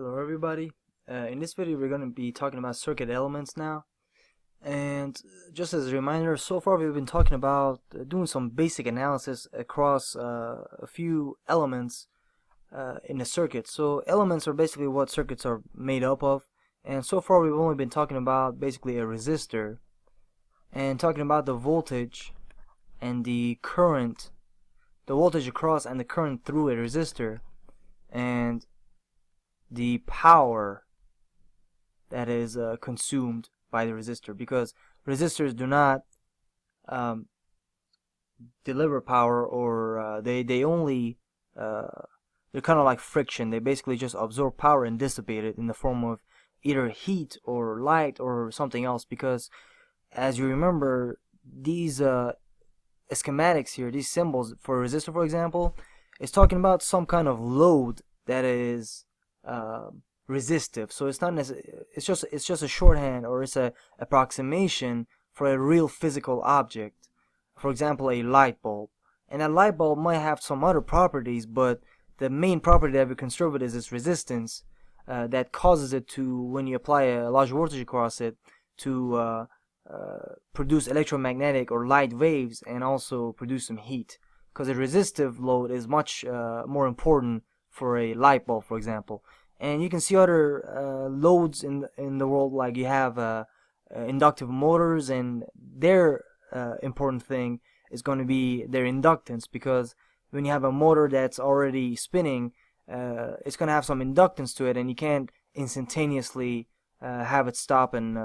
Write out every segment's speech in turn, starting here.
Hello everybody. In this video we're going to be talking about circuit elements now. And just as a reminder, so far we've been talking about doing some basic analysis across a few elements in a circuit. So elements are basically what circuits are made up of. And so far we've only been talking about basically a resistor and talking about the voltage and the current, the voltage across and the current through a resistor, and the power that is consumed by the resistor, because resistors do not deliver power, or they only they're kind of like friction. They basically just absorb power and dissipate it in the form of either heat or light or something else. Because as you remember, these schematics here, these symbols for a resistor, for example, is talking about some kind of load that is resistive. So it's not necessarily, it's just a shorthand, or it's a approximation for a real physical object. For example, a light bulb. And a light bulb might have some other properties, but the main property that we concern with is its resistance, that causes it to, when you apply a large voltage across it, to produce electromagnetic or light waves, and also produce some heat. Because a resistive load is much more important for a light bulb, for example. And you can see other loads in the world, like you have inductive motors, and their important thing is going to be their inductance, because when you have a motor that's already spinning, it's going to have some inductance to it, and you can't instantaneously have it stop and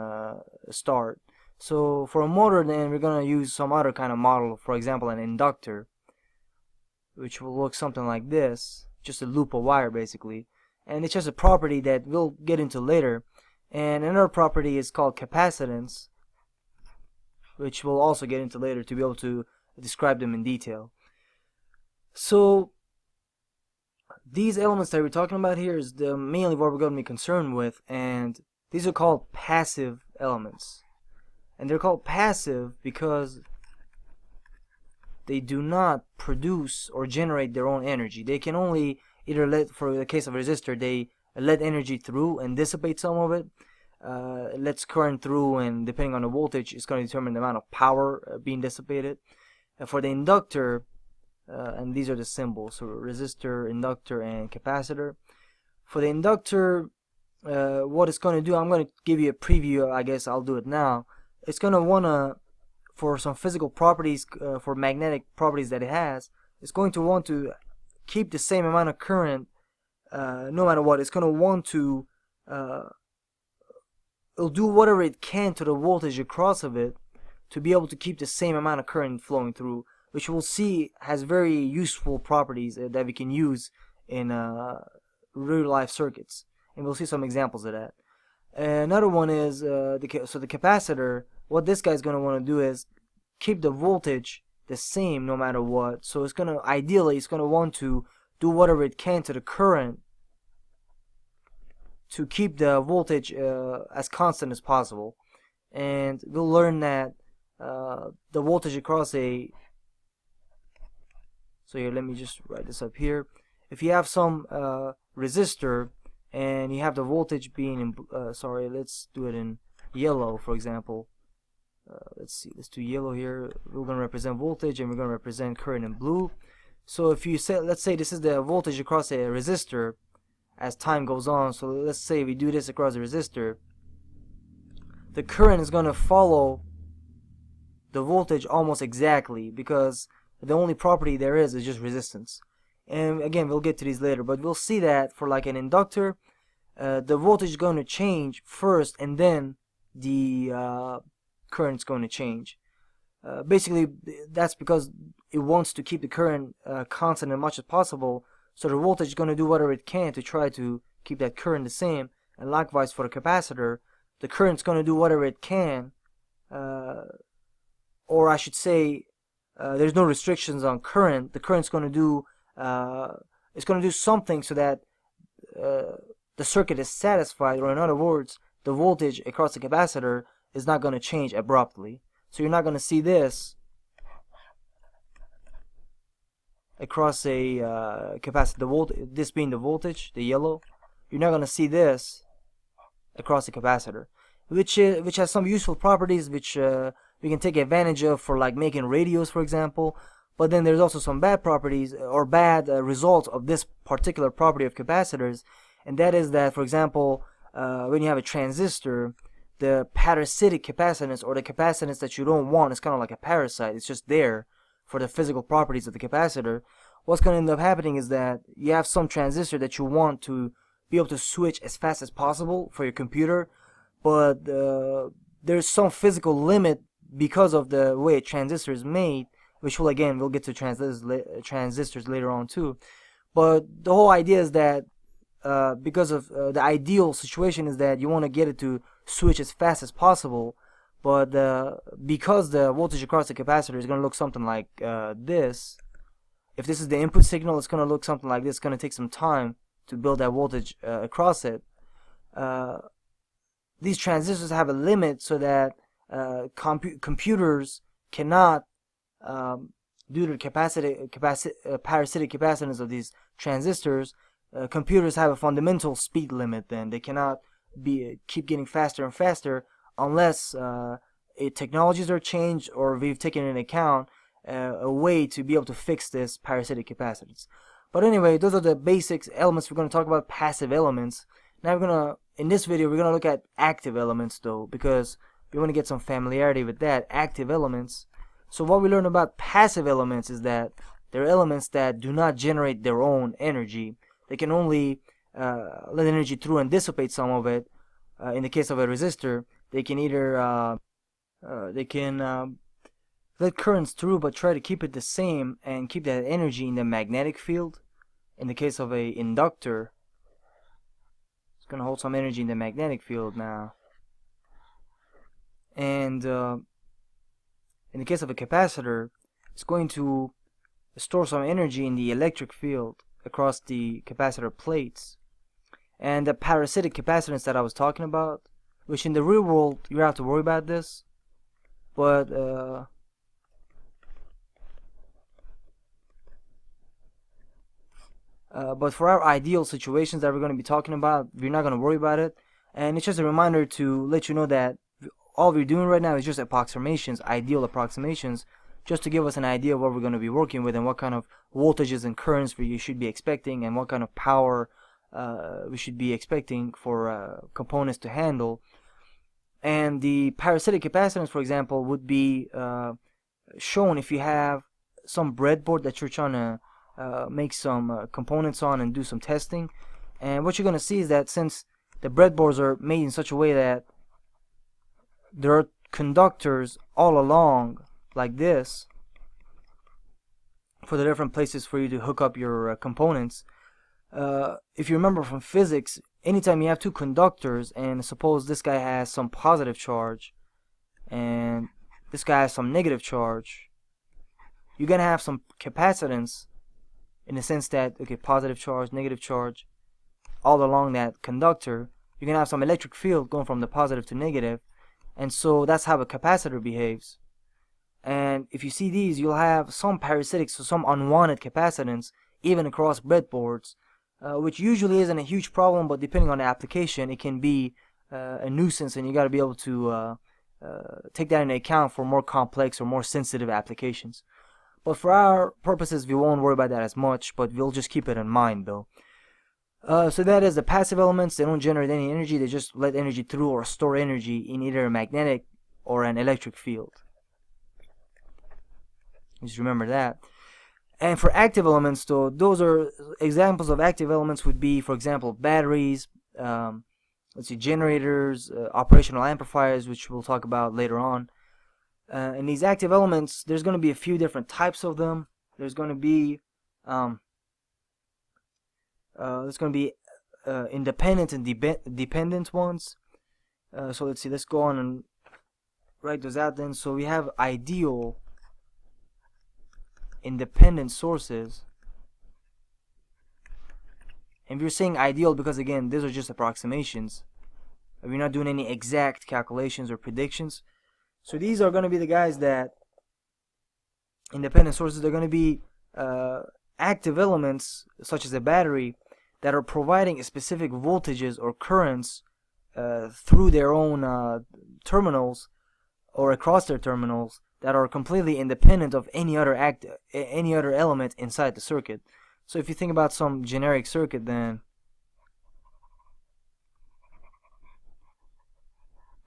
start. So for a motor, then we're going to use some other kind of model, for example an inductor, which will look something like this, just a loop of wire basically. And it's just a property that we'll get into later. And another property is called capacitance, which we'll also get into later to be able to describe them in detail. So these elements that we're talking about here is mainly what we're going to be concerned with, and these are called passive elements. And they're called passive because they do not produce or generate their own energy. They can only either let, for the case of a resistor, they let energy through and dissipate some of it. It lets current through, and depending on the voltage, it's going to determine the amount of power being dissipated. And for the inductor, and these are the symbols, so resistor, inductor, and capacitor. For the inductor, what it's going to do, I'm going to give you a preview. I guess I'll do it now. It's going to want to, for some physical properties, for magnetic properties that it has, it's going to want to keep the same amount of current no matter what. It's going to want to it'll do whatever it can to the voltage across of it to be able to keep the same amount of current flowing through, which we'll see has very useful properties that we can use in real life circuits, and we'll see some examples of that. Another one is the capacitor. What this guy's going to want to do is keep the voltage the same no matter what. So it's going to, ideally, it's going to want to do whatever it can to the current to keep the voltage as constant as possible. And we'll learn that the voltage across a, so here, let me just write this up here. If you have some resistor and you have the voltage being in, sorry, let's do it in yellow, for example. Let's see, let's do yellow here. We're going to represent voltage, and we're going to represent current in blue. So if you say, let's say this is the voltage across a resistor as time goes on. So let's say we do this across the resistor. The current is going to follow the voltage almost exactly, because the only property there is just resistance. And again, we'll get to these later, but we'll see that for like an inductor, the voltage is going to change first, and then the current's going to change. Basically, that's because it wants to keep the current constant as much as possible, so the voltage is going to do whatever it can to try to keep that current the same. And likewise for the capacitor, the current's going to do whatever it can, or I should say, there's no restrictions on current. The current's going to do it's going to do something so that the circuit is satisfied, or in other words, the voltage across the capacitor is not going to change abruptly. So you're not going to see this across a capacitor, this being the voltage, the yellow. you're not going to see this across the capacitor, which has some useful properties which we can take advantage of for like making radios, for example. But then there's also some bad properties or bad results of this particular property of capacitors, and that is that, for example, when you have a transistor, the parasitic capacitance, or the capacitance that you don't want, is kind of like a parasite. It's just there for the physical properties of the capacitor. What's going to end up happening is that you have some transistor that you want to be able to switch as fast as possible for your computer, but there's some physical limit because of the way a transistor is made, which we'll get to transistors later on too. But the whole idea is that because of the ideal situation is that you want to get it to switch as fast as possible, but because the voltage across the capacitor is going to look something like this. If this is the input signal, it's going to look something like this. It's going to take some time to build that voltage across it. These transistors have a limit so that computers cannot, due to the parasitic capacitance of these transistors, computers have a fundamental speed limit. Then they cannot keep getting faster and faster unless technologies are changed, or we've taken into account a way to be able to fix this parasitic capacitance. But anyway, those are the basic elements. We're going to talk about passive elements. Now in this video, we're going to look at active elements though, because we want to get some familiarity with that, active elements. So what we learned about passive elements is that they're elements that do not generate their own energy. They can only let energy through and dissipate some of it. In the case of a resistor, they can either let currents through but try to keep it the same and keep that energy in the magnetic field. In the case of a inductor, it's going to hold some energy in the magnetic field now. And in the case of a capacitor, it's going to store some energy in the electric field across the capacitor plates. And the parasitic capacitance that I was talking about, which in the real world you don't have to worry about this, but for our ideal situations that we're going to be talking about, we're not going to worry about it. And it's just a reminder to let you know that all we're doing right now is just approximations, ideal approximations, just to give us an idea of what we're going to be working with and what kind of voltages and currents you should be expecting and what kind of power we should be expecting for components to handle. And the parasitic capacitance, for example, would be shown if you have some breadboard that you're trying to make some components on and do some testing. And what you're going to see is that since the breadboards are made in such a way that there are conductors all along like this for the different places for you to hook up your components. If you remember from physics, anytime you have two conductors, and suppose this guy has some positive charge and this guy has some negative charge, you're going to have some capacitance in the sense that, okay, positive charge, negative charge, all along that conductor. You're going to have some electric field going from the positive to negative, and so that's how a capacitor behaves. And if you see these, you'll have some parasitic, so some unwanted capacitance, even across breadboards, which usually isn't a huge problem, but depending on the application, it can be a nuisance, and you got to be able to take that into account for more complex or more sensitive applications. But for our purposes, we won't worry about that as much, but we'll just keep it in mind though. So that is the passive elements. They don't generate any energy, they just let energy through or store energy in either a magnetic or an electric field. Just remember that. And for active elements though, those are examples of active elements would be, for example, batteries, generators, operational amplifiers, which we'll talk about later on. And these active elements, there's going to be a few different types of them. There's going to be independent and dependent ones. So let's see, let's go on and write those out then. So we have ideal, independent sources. And we're saying ideal because, again, these are just approximations. We're not doing any exact calculations or predictions. So these are going to be the guys that, independent sources, they're going to be active elements, such as a battery, that are providing specific voltages or currents through their own terminals or across their terminals that are completely independent of any other element inside the circuit. So if you think about some generic circuit, then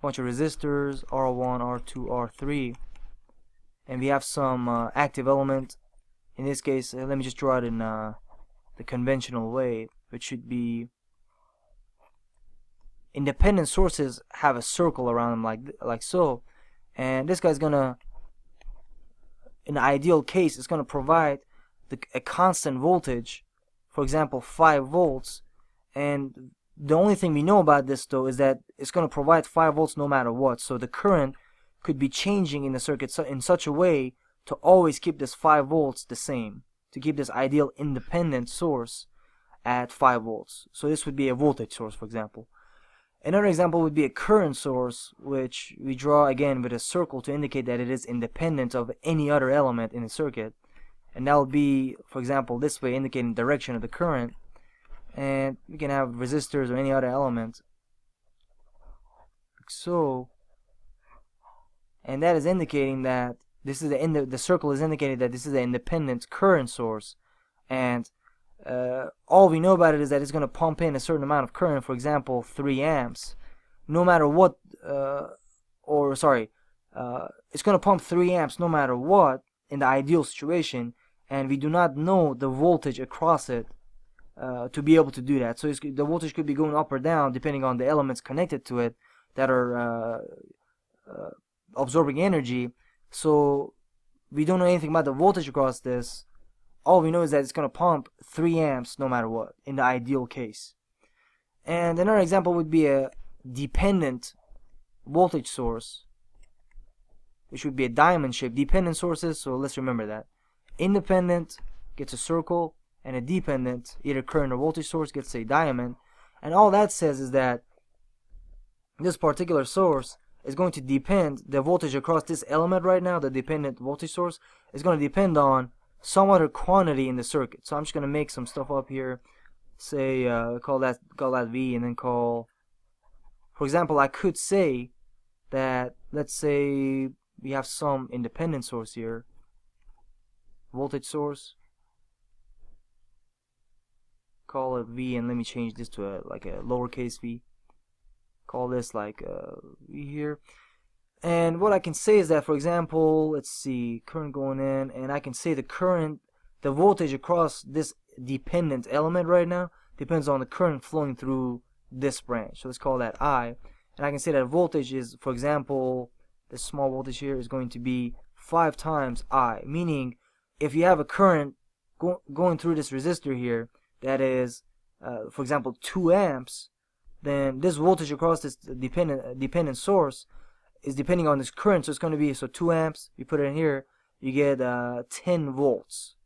bunch of resistors, R1, R2, R3, and we have some active element. In this case, let me just draw it in the conventional way, which should be independent sources have a circle around them like so, and this guy's gonna, in the ideal case, it's gonna provide a constant voltage, for example 5 volts, and the only thing we know about this though is that it's going to provide 5 volts no matter what. So the current could be changing in the circuit in such a way to always keep this 5 volts the same, to keep this ideal independent source at 5 volts. So this would be a voltage source, for example. Another example would be a current source, which we draw again with a circle to indicate that it is independent of any other element in the circuit, and that will be, for example, this way, indicating the direction of the current. And we can have resistors or any other element like so, and that is indicating that this is the circle is indicating that this is an independent current source, and all we know about it is that it's going to pump in a certain amount of current, for example 3 amps, no matter what, it's going to pump 3 amps no matter what in the ideal situation, and we do not know the voltage across it to be able to do that. So the voltage could be going up or down depending on the elements connected to it that are absorbing energy. So we don't know anything about the voltage across this. All we know is that it's going to pump 3 amps no matter what in the ideal case. And another example would be a dependent voltage source, which would be a diamond shape. Dependent sources, so let's remember that. Independent gets a circle, and a dependent, either current or voltage source, gets a diamond. And all that says is that this particular source is going to depend, the voltage across this element right now, the dependent voltage source, is going to depend on some other quantity in the circuit. So I'm just going to make some stuff up here. Say, call that V, and then call, for example, I could say that, let's say we have some independent source here, voltage source, call it V, and let me change this to a lowercase v. Call this like V here. And what I can say is that, for example, let's see, current going in, and I can say the voltage across this dependent element right now depends on the current flowing through this branch. So let's call that I. And I can say that voltage is, for example, this small voltage here is going to be 5 times I. Meaning, if you have a current going through this resistor here, that is, for example, 2 amps, then this voltage across this dependent source is depending on this current. So it's going to be, so 2 amps, you put it in here, you get 10 volts.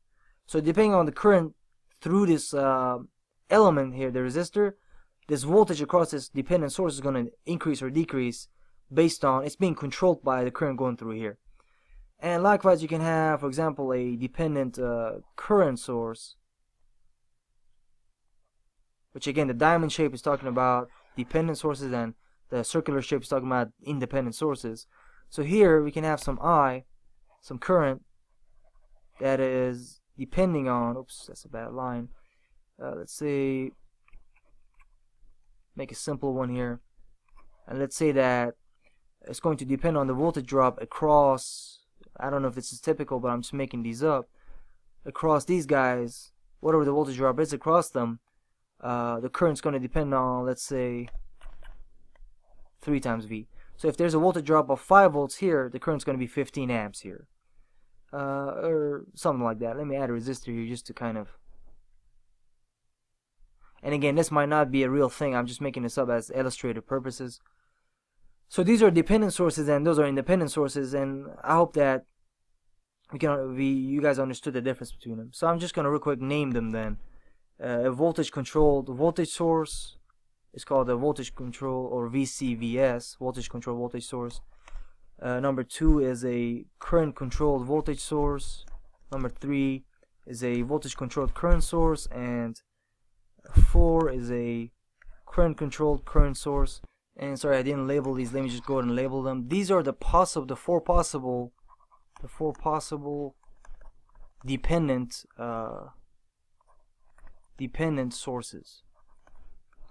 So depending on the current through this element here, the resistor, this voltage across this dependent source is going to increase or decrease based on, it's being controlled by the current going through here. And likewise, you can have, for example, a dependent current source, which again, the diamond shape is talking about dependent sources, and the circular shape is talking about independent sources. So here we can have some I, some current, that is depending on, oops, that's a bad line. Let's say, make a simple one here. And let's say that it's going to depend on the voltage drop across, I don't know if this is typical, but I'm just making these up, across these guys, whatever the voltage drop is across them. The current's going to depend on, let's say, 3 times V. So if there's a voltage drop of 5 volts here, the current's going to be 15 amps here. Or something like that. Let me add a resistor here just to kind of... And again, this might not be a real thing. I'm just making this up as illustrative purposes. So these are dependent sources and those are independent sources, and I hope that you guys understood the difference between them. So I'm just going to real quick name them then. A voltage controlled voltage source is called a voltage control, or VCVS, voltage control voltage source. Number 2 is a current controlled voltage source. Number 3 is a voltage controlled current source, and 4 is a current controlled current source. And sorry, I didn't label these. Let me just go ahead and label them. These are the four possible dependent dependent sources,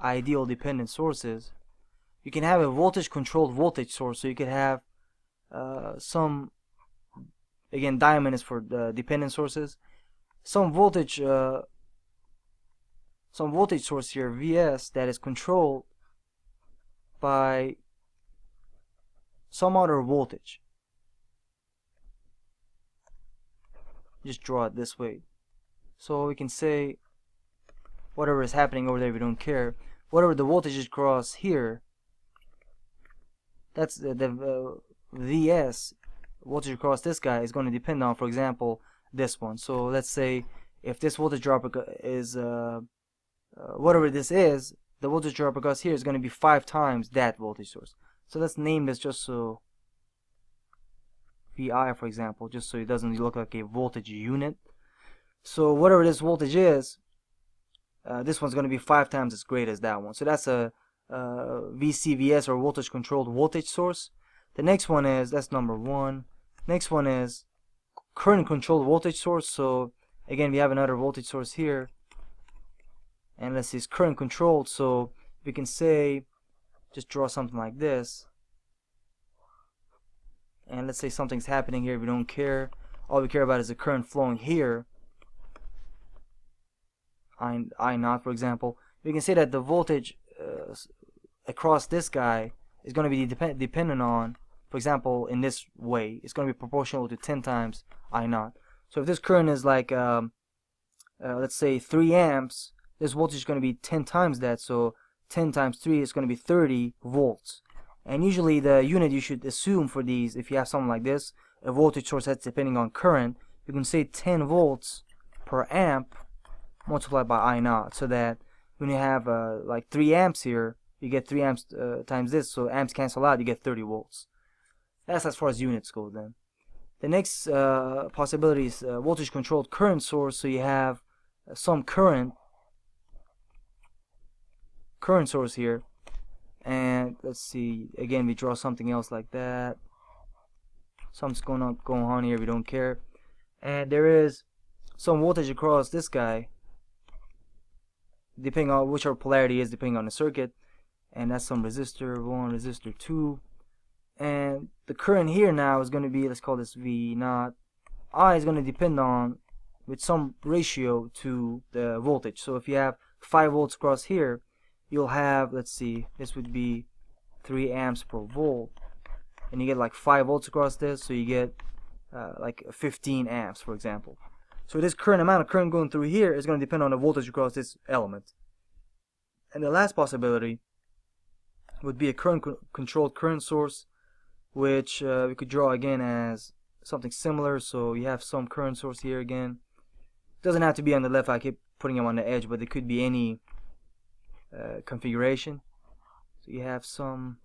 ideal dependent sources. You can have a voltage controlled voltage source, so you could have some, again, diamond is for the dependent sources, some voltage source here, Vs, that is controlled by some other voltage. Just draw it this way, so we can say whatever is happening over there, we don't care. Whatever the voltage is across here, that's the Vs, voltage across this guy, is going to depend on, for example, this one. So let's say if this voltage drop is whatever this is, the voltage drop across here is going to be 5 times that voltage source. So let's name this just so Vi, for example, just so it doesn't look like a voltage unit. So whatever this voltage is, this one's going to be 5 times as great as that one. So that's a VCVS, or voltage controlled voltage source. The next one is, that's number 1. Next one is current controlled voltage source. So again, we have another voltage source here, and let's see, it's current controlled. So we can say, just draw something like this, and let's say something's happening here. We don't care. All we care about is the current flowing here, I naught, for example. We can say that the voltage across this guy is going to be dependent on, for example, in this way, it's going to be proportional to 10 times I naught. So if this current is like, let's say 3 amps, this voltage is going to be 10 times that. So 10 times 3 is going to be 30 volts. And usually the unit you should assume for these, if you have something like this, a voltage source that's depending on current, you can say 10 volts per amp multiplied by I naught, so that when you have like 3 amps here, you get 3 amps times this, so amps cancel out, you get 30 volts. That's as far as units go. Then the next possibility is voltage controlled current source. So you have some current source here, and let's see, again, we draw something else like that. Something's going on here, we don't care. And there is some voltage across this guy, depending on which our polarity is, depending on the circuit, and that's some resistor 1, resistor 2. And the current here now is going to be, let's call this V naught. I is going to depend on, with some ratio to the voltage. So if you have 5 volts across here, you'll have, let's see, this would be 3 amps per volt, and you get like 5 volts across this, so you get like 15 amps, for example. So this amount of current going through here is going to depend on the voltage across this element. And the last possibility would be a current controlled current source, which we could draw again as something similar. So you have some current source here again. It doesn't have to be on the left, I keep putting them on the edge, but it could be any configuration. So you have some,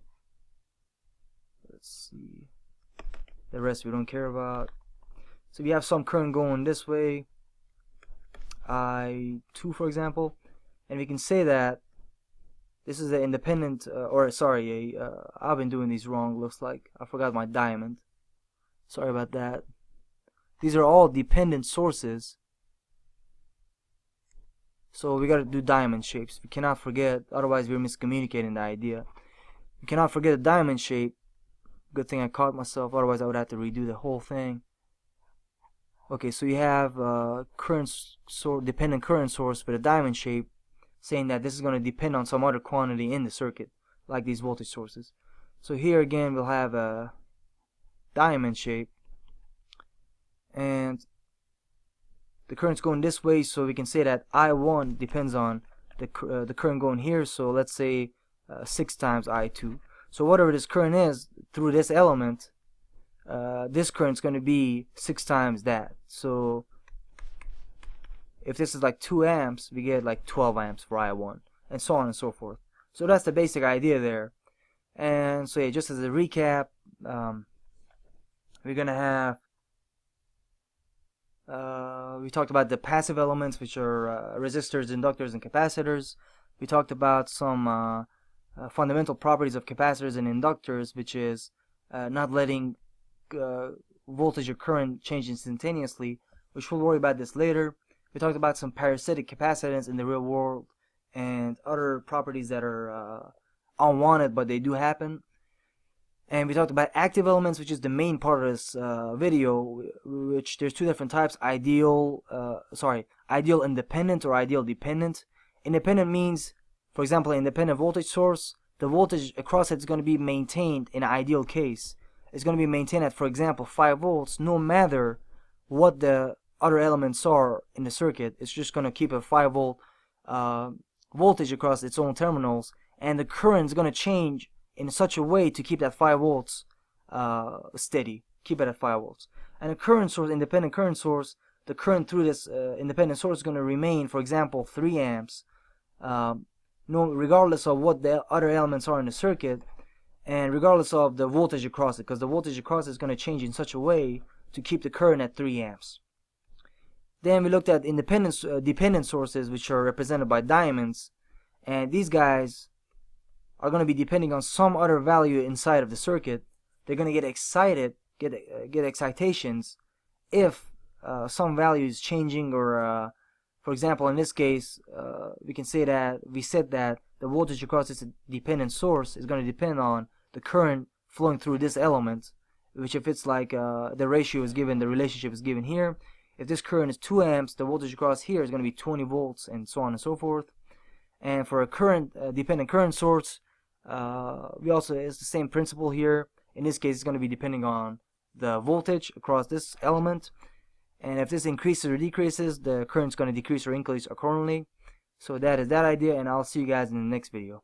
let's see, the rest we don't care about. So you have some current going this way, I2, for example, and we can say that this is an independent, I've been doing these wrong, looks like. I forgot my diamond. Sorry about that. These are all dependent sources, so we gotta do diamond shapes. We cannot forget, otherwise we're miscommunicating the idea. We cannot forget the diamond shape. Good thing I caught myself, otherwise I would have to redo the whole thing. Okay, so you have dependent current source with a diamond shape, saying that this is going to depend on some other quantity in the circuit, like these voltage sources. So here again we'll have a diamond shape, and the current's going this way, so we can say that I1 depends on the current going here, so let's say 6 times I2. So whatever this current is through this element, this current's going to be 6 times that. So if this is like 2 amps, we get like 12 amps for I1, and so on and so forth. So that's the basic idea there. And so yeah, just as a recap, we're going to have We talked about the passive elements, which are resistors, inductors, and capacitors. We talked about some fundamental properties of capacitors and inductors, which is not letting voltage or current change instantaneously, which we'll worry about this later. We talked about some parasitic capacitance in the real world and other properties that are unwanted, but they do happen. And we talked about active elements, which is the main part of this video, which there's two different types: ideal independent or ideal dependent. Independent means, for example, an independent voltage source, the voltage across it is going to be maintained in an ideal case. It's going to be maintained at, for example, 5 volts, no matter what the other elements are in the circuit. It's just going to keep a 5 volt voltage across its own terminals, and the current is going to change in such a way to keep that 5 volts steady, keep it at 5 volts. And a current source, independent current source, the current through this independent source is going to remain, for example, 3 amps, regardless of what the other elements are in the circuit, and regardless of the voltage across it, because the voltage across it is going to change in such a way to keep the current at 3 amps. Then we looked at dependent sources, which are represented by diamonds, and these guys are going to be depending on some other value inside of the circuit. They're going to get excited, get excitations if some value is changing, or for example, in this case, we said that the voltage across this dependent source is going to depend on the current flowing through this element, which if it's like the ratio is given, the relationship is given here. If this current is 2 amps, the voltage across here is going to be 20 volts, and so on and so forth. And for a current dependent current source, it's the same principle here. In this case, it's going to be depending on the voltage across this element, and if this increases or decreases, the current is going to decrease or increase accordingly. So that is that idea, and I'll see you guys in the next video.